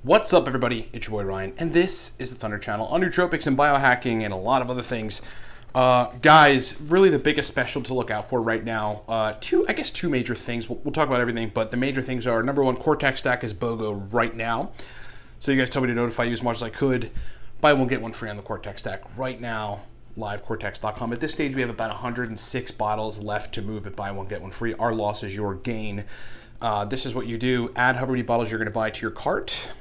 What's up, everybody? It's your boy Ryan, and this is the Thunder Channel on nootropics and biohacking and a lot of other things. Guys, really the biggest special to look out for right now. Two major things. We'll talk about everything, but the major things are, number one, Cortex Stack is BOGO right now. So you guys told me to notify you as much as I could. Buy one, get one free on the Cortex Stack right now. LiveCortex.com. At this stage, we have about 106 bottles left to move at buy one, get one free. Our loss is your gain. This is what you do. Add however many bottles you're going to buy to your cart.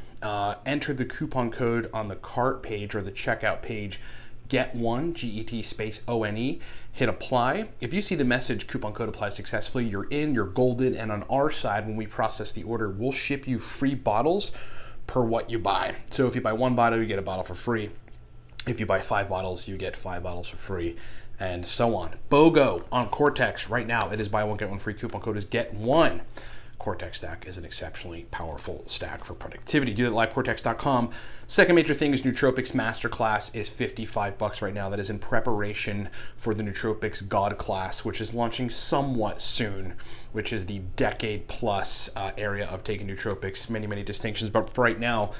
Enter the coupon code on the cart page or the checkout page, get one, GET space ONE, hit apply. If you see the message coupon code applies successfully, you're in, you're golden, and on our side, when we process the order, we'll ship you free bottles per what you buy. So if you buy one bottle, you get a bottle for free. If you buy 5 bottles, you get 5 bottles for free, and so on. BOGO on Cortex right now. It is buy one, get one free. Coupon code is get one. Cortex Stack is an exceptionally powerful stack for productivity. Do that at livecortex.com. Second major thing is Nootropics Masterclass is $55 right now. That is in preparation for the Nootropics God class, which is launching somewhat soon, which is the decade plus area of taking nootropics. Many distinctions, but for right now,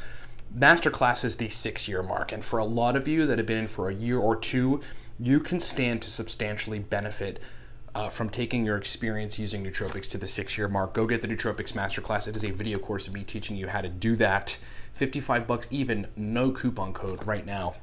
Masterclass is the 6-year mark, and for a lot of you that have been in for a year or two, you can stand to substantially benefit from taking your experience using nootropics to the 6-year mark. Go get the Nootropics Masterclass. It is a video course of me teaching you how to do that. $55 even, no coupon code right now.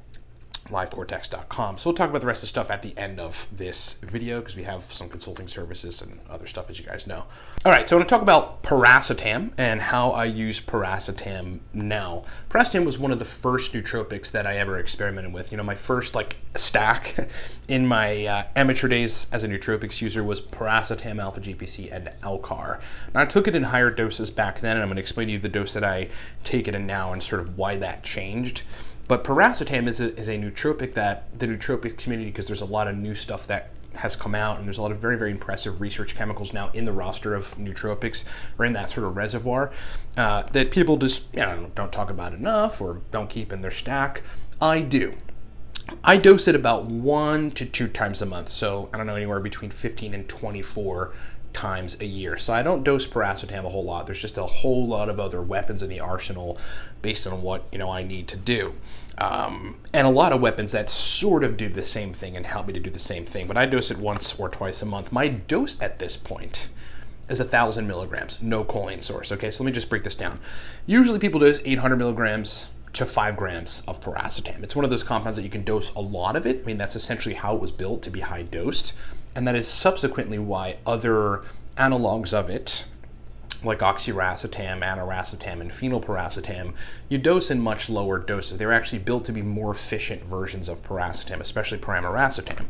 LiveCortex.com. So we'll talk about the rest of the stuff at the end of this video because we have some consulting services and other stuff, as you guys know. All right, so I want to talk about Piracetam and how I use Piracetam now. Piracetam was one of the first nootropics that I ever experimented with. You know, my first stack in my amateur days as a nootropics user was Piracetam, Alpha GPC, and Elcar. Now I took it in higher doses back then, and I'm going to explain to you the dose that I take it in now and sort of why that changed. But Piracetam is a nootropic that the nootropic community, because there's a lot of new stuff that has come out, and there's a lot of very impressive research chemicals now in the roster of nootropics, or in that sort of reservoir, that people just don't talk about enough or don't keep in their stack. I do. I dose it about 1 to 2 times a month, so I don't know, anywhere between 15 and 24 times a year. So I don't dose Piracetam a whole lot. There's just a whole lot of other weapons in the arsenal based on what I need to do. And a lot of weapons that sort of do the same thing and help me to do the same thing. But I dose it once or twice a month. My dose at this point is 1,000 milligrams, no choline source. Okay, so let me just break this down. Usually people dose 800 milligrams to 5 grams of Piracetam. It's one of those compounds that you can dose a lot of it. I mean, that's essentially how it was built, to be high dosed. And that is subsequently why other analogs of it, like oxiracetam, aniracetam, and phenylpiracetam, you dose in much lower doses. They're actually built to be more efficient versions of Piracetam, especially pramiracetam.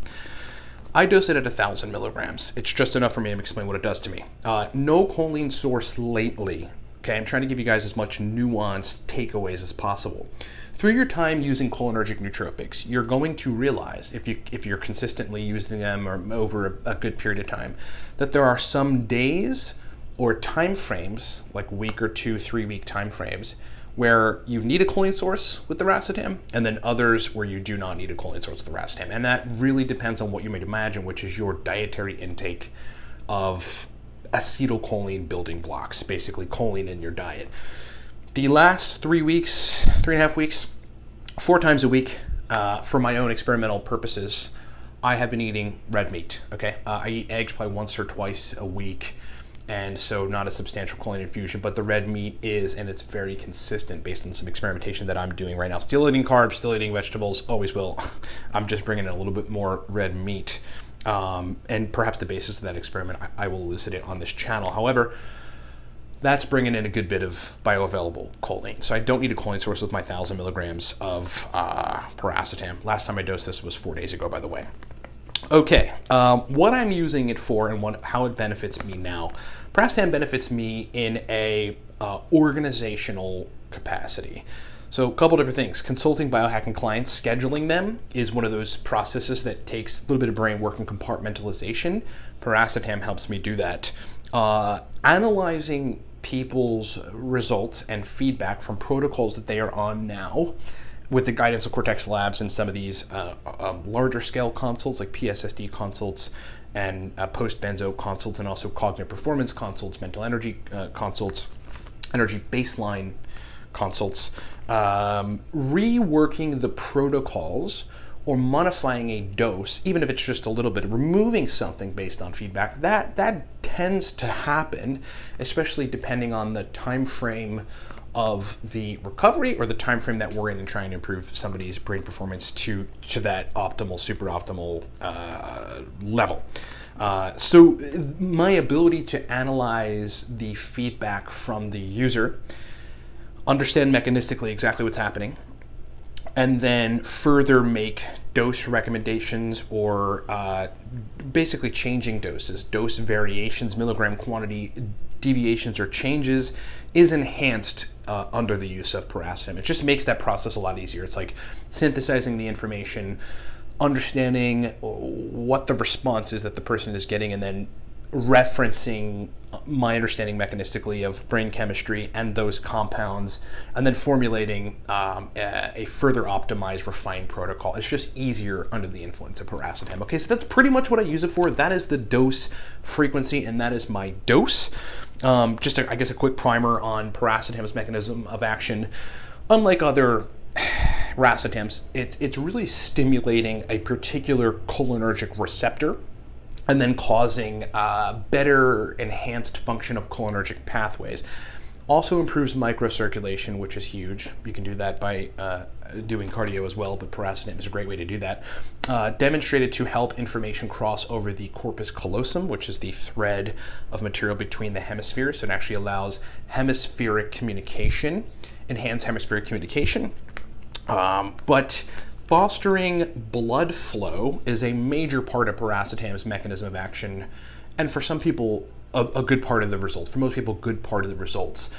I dose it at 1,000 milligrams. It's just enough for me to explain what it does to me. No choline source lately. Okay, I'm trying to give you guys as much nuanced takeaways as possible. Through your time using cholinergic nootropics, you're going to realize, if you're consistently using them or over a good period of time, that there are some days or time frames, like week or 2, 3 week time frames, where you need a choline source with the racetam, and then others where you do not need a choline source with the racetam. And that really depends on what you might imagine, which is your dietary intake of acetylcholine building blocks, basically choline in your diet. The last 3 weeks, 3.5 weeks, 4 times a week, for my own experimental purposes, I have been eating red meat. Okay, I eat eggs probably once or twice a week, and so not a substantial choline infusion, but the red meat is, and it's very consistent based on some experimentation that I'm doing right now. Still eating carbs, still eating vegetables, always will. I'm just bringing in a little bit more red meat. And perhaps the basis of that experiment I will elucidate on this channel. However, that's bringing in a good bit of bioavailable choline. So I don't need a choline source with my 1,000 milligrams of Piracetam. Last time I dosed this was 4 days ago, by the way. Okay, what I'm using it for and how it benefits me now. Piracetam benefits me in a organizational capacity. So a couple different things. Consulting biohacking clients, scheduling them is one of those processes that takes a little bit of brain work and compartmentalization. Piracetam helps me do that. Analyzing people's results and feedback from protocols that they are on now with the guidance of Cortex Labs and some of these larger scale consults like PSSD consults and post-benzo consults, and also cognitive performance consults, mental energy consults, energy baseline consults, reworking the protocols or modifying a dose, even if it's just a little bit, removing something based on feedback, that tends to happen, especially depending on the time frame of the recovery or the time frame that we're in and trying to improve somebody's brain performance to that optimal, super optimal level. So my ability to analyze the feedback from the user, understand mechanistically exactly what's happening, and then further make dose recommendations or basically changing doses, dose variations, milligram quantity deviations or changes is enhanced under the use of Piracetam. It just makes that process a lot easier. It's like synthesizing the information, understanding what the response is that the person is getting, and then referencing my understanding mechanistically of brain chemistry and those compounds, and then formulating a further optimized, refined protocol. It's just easier under the influence of Piracetam. Okay, so that's pretty much what I use it for. That is the dose frequency, and that is my dose. Just, I guess, a quick primer on Piracetam's mechanism of action. Unlike other racetams, it's really stimulating a particular cholinergic receptor and then causing better enhanced function of cholinergic pathways. Also improves microcirculation, which is huge. You can do that by doing cardio as well, but Piracetam is a great way to do that. Demonstrated to help information cross over the corpus callosum, which is the thread of material between the hemispheres. So it actually allows hemispheric communication, enhanced hemispheric communication. But fostering blood flow is a major part of Piracetam's mechanism of action, and for some people, a good part of the results. For most people, good part of the results.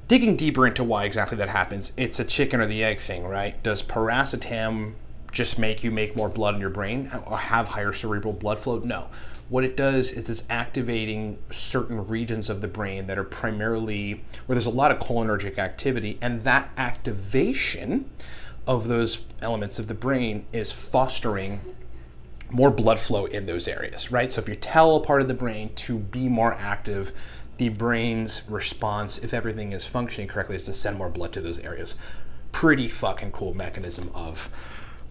Digging deeper into why exactly that happens, it's a chicken or the egg thing, right? Does Piracetam just make you make more blood in your brain or have higher cerebral blood flow? No. What it does is it's activating certain regions of the brain that are primarily where there's a lot of cholinergic activity, and that activation of those elements of the brain is fostering more blood flow in those areas, right? So if you tell a part of the brain to be more active, the brain's response, if everything is functioning correctly, is to send more blood to those areas. Pretty fucking cool mechanism of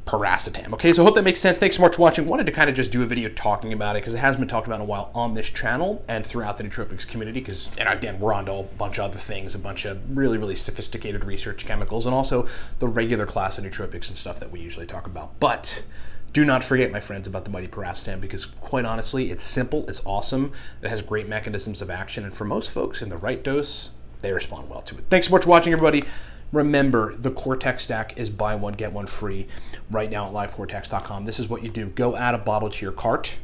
Piracetam. Okay, so I hope that makes sense. Thanks so much for watching. Wanted to kind of just do a video talking about it because it hasn't been talked about in a while on this channel and throughout the nootropics community, because, and again, we're on to a bunch of other things, a bunch of really, really sophisticated research chemicals, and also the regular class of nootropics and stuff that we usually talk about. But do not forget, my friends, about the mighty Piracetam, because quite honestly, it's simple, it's awesome, it has great mechanisms of action, and for most folks in the right dose, they respond well to it. Thanks so much for watching, everybody. Remember, the Cortex stack is buy one, get one free right now at livecortex.com. This is what you do. Go add a bottle to your cart,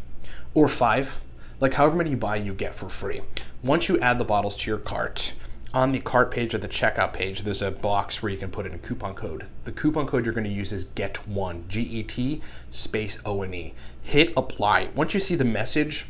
or 5, like however many you buy, you get for free. Once you add the bottles to your cart, on the cart page or the checkout page, there's a box where you can put in a coupon code. The coupon code you're going to use is GET1, G-E-T space O-N-E. Hit apply. Once you see the message,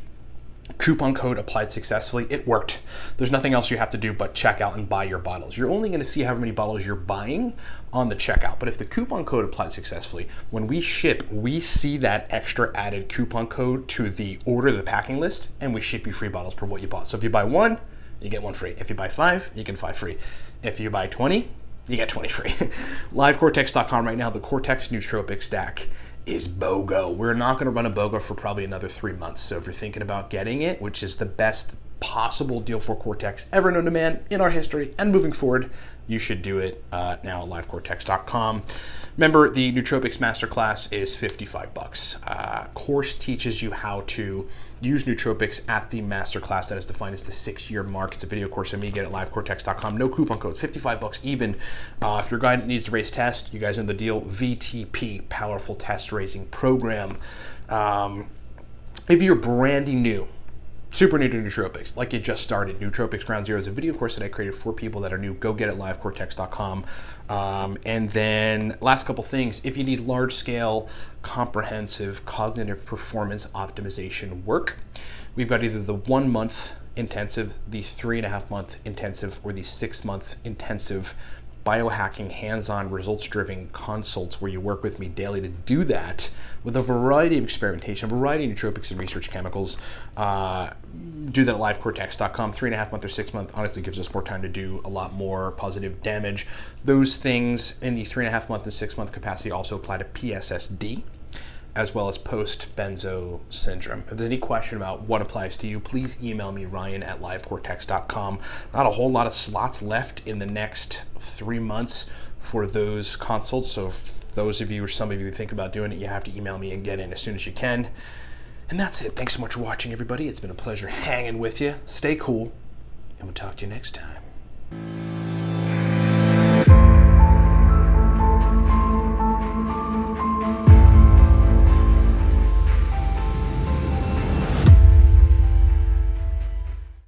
coupon code applied successfully, it worked. There's nothing else you have to do but check out and buy your bottles. You're only going to see however many bottles you're buying on the checkout. But if the coupon code applied successfully, when we ship, we see that extra added coupon code to the order, the packing list, and we ship you free bottles per what you bought. So if you buy 1, you get 1 free. If you buy 5, you get 5 free. If you buy 20, you get 20 free. LiveCortex.com right now, the Cortex Nootropic Stack is BOGO. We're not going to run a BOGO for probably another 3 months. So if you're thinking about getting it, which is the best possible deal for Cortex ever known to man in our history and moving forward, you should do it now at livecortex.com. Remember, the Nootropics Masterclass is $55. Course teaches you how to use nootropics at the masterclass that is defined as the 6-year mark. It's a video course of me. Get it at livecortex.com. No coupon codes. $55 even. If your guy needs to raise test, you guys know the deal. VTP, Powerful Test Raising Program. If you're brandy new, super new to nootropics, like you just started, Nootropics Ground Zero is a video course that I created for people that are new. Go get it at livecortex.com. And then last couple things, if you need large scale, comprehensive cognitive performance optimization work, we've got either the 1 month intensive, the 3.5 month intensive, or the 6 month intensive biohacking, hands-on, results-driven consults where you work with me daily to do that with a variety of experimentation, a variety of nootropics and research chemicals. Do that at livecortex.com. 3.5 month or 6 month honestly gives us more time to do a lot more positive damage. Those things in the 3.5 month and 6 month capacity also apply to PSSD, as well as post-benzo syndrome. If there's any question about what applies to you, please email me, ryan@livecortex.com. Not a whole lot of slots left in the next 3 months for those consults, so if those of you or some of you think about doing it, you have to email me and get in as soon as you can. And that's it. Thanks so much for watching, everybody. It's been a pleasure hanging with you. Stay cool, and we'll talk to you next time.